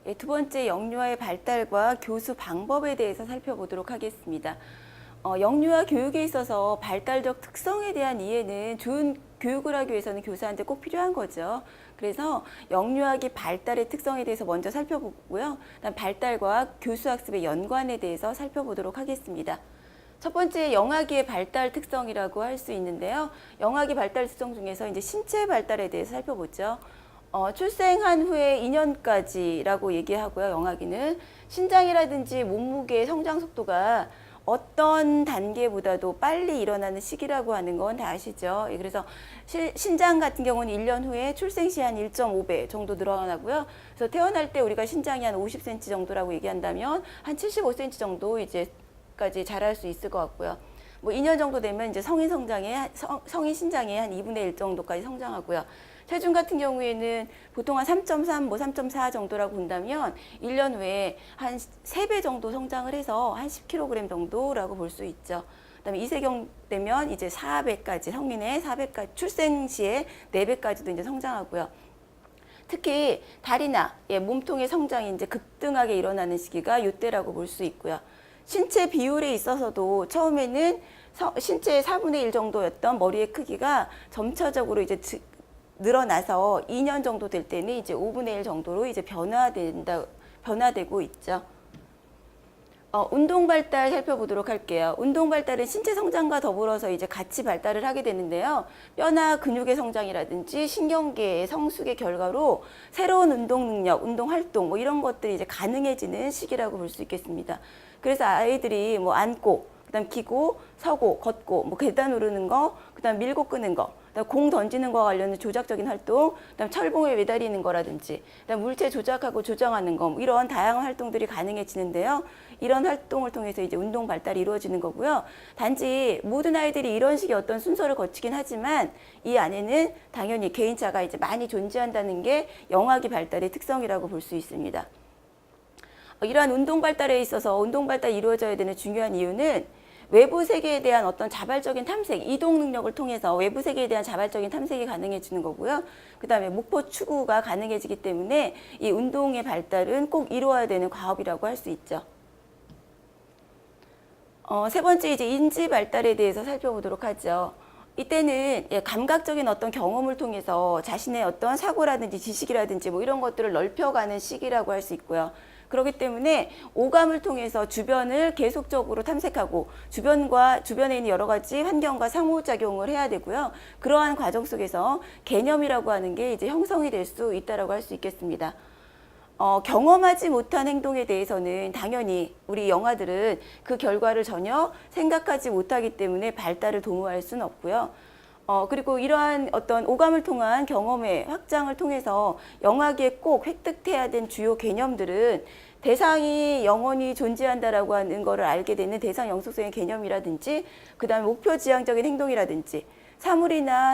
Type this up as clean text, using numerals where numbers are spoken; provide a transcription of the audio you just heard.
예, 두 번째 영유아의 발달과 교수 방법에 대해서 살펴보도록 하겠습니다. 영유아 교육에 있어서 발달적 특성에 대한 이해는 좋은 교육을 하기 위해서는 교사한테 꼭 필요한 거죠. 그래서 영유아기 발달의 특성에 대해서 먼저 살펴보고요. 그다음 발달과 교수학습의 연관에 대해서 살펴보도록 하겠습니다. 첫 번째 영아기의 발달 특성이라고 할 수 있는데요. 영아기 발달 특성 중에서 이제 신체 발달에 대해서 살펴보죠. 출생한 후에 2년까지라고 얘기하고요. 영아기는 신장이라든지 몸무게의 성장 속도가 어떤 단계보다도 빨리 일어나는 시기라고 하는 건 다 아시죠? 그래서 신장 같은 경우는 1년 후에 출생 시 한 1.5배 정도 늘어나고요. 그래서 태어날 때 우리가 신장이 한 50cm 정도라고 얘기한다면 한 75cm 정도 이제까지 자랄 수 있을 것 같고요. 뭐 2년 정도 되면 이제 성인 신장의 한 2분의 1 정도까지 성장하고요. 체중 같은 경우에는 보통 한 3.3, 뭐 3.4 정도라고 본다면 1년 후에 한 3배 정도 성장을 해서 한 10kg 정도라고 볼 수 있죠. 그다음에 이세경 되면 이제 4배까지, 성인의 4배까지, 출생 시에 4배까지도 이제 성장하고요. 특히 다리나 몸통의 성장이 이제 급등하게 일어나는 시기가 이때라고 볼 수 있고요. 신체 비율에 있어서도 처음에는 신체의 4분의 1 정도였던 머리의 크기가 점차적으로 이제 늘어나서 2년 정도 될 때는 이제 5분의 1 정도로 이제 변화되고 있죠. 운동 발달 살펴보도록 할게요. 운동 발달은 신체 성장과 더불어서 이제 같이 발달을 하게 되는데요. 뼈나 근육의 성장이라든지 신경계의 성숙의 결과로 새로운 운동 능력, 운동 활동 뭐 이런 것들이 이제 가능해지는 시기라고 볼 수 있겠습니다. 그래서 아이들이 뭐 앉고, 그다음 기고, 서고, 걷고, 뭐 계단 오르는 거, 그다음 밀고 끄는 거, 그다음 공 던지는 거와 관련된 조작적인 활동, 그다음 철봉에 매달리는 거라든지, 그다음 물체 조작하고 조정하는 거, 뭐 이런 다양한 활동들이 가능해지는데요. 이런 활동을 통해서 이제 운동 발달이 이루어지는 거고요. 단지 모든 아이들이 이런 식의 어떤 순서를 거치긴 하지만 이 안에는 당연히 개인차가 이제 많이 존재한다는 게 영아기 발달의 특성이라고 볼 수 있습니다. 이러한 운동 발달에 있어서 운동 발달이 이루어져야 되는 중요한 이유는 외부 세계에 대한 어떤 자발적인 탐색, 이동 능력을 통해서 외부 세계에 대한 자발적인 탐색이 가능해지는 거고요. 그 다음에 목표 추구가 가능해지기 때문에 이 운동의 발달은 꼭 이루어야 되는 과업이라고 할 수 있죠. 세 번째 이제 인지 발달에 대해서 살펴보도록 하죠. 이때는 감각적인 어떤 경험을 통해서 자신의 어떤 사고라든지 지식이라든지 뭐 이런 것들을 넓혀가는 시기라고 할 수 있고요. 그렇기 때문에 오감을 통해서 주변을 계속적으로 탐색하고 주변에 있는 여러 가지 환경과 상호작용을 해야 되고요. 그러한 과정 속에서 개념이라고 하는 게 이제 형성이 될 수 있다라고 할 수 있겠습니다. 경험하지 못한 행동에 대해서는 당연히 우리 영아들은 그 결과를 전혀 생각하지 못하기 때문에 발달을 도모할 수는 없고요. 그리고 이러한 어떤 오감을 통한 경험의 확장을 통해서 영아기에 꼭 획득해야 된 주요 개념들은 대상이 영원히 존재한다라고 하는 거를 알게 되는 대상 영속성의 개념이라든지, 그 다음에 목표 지향적인 행동이라든지, 사물이나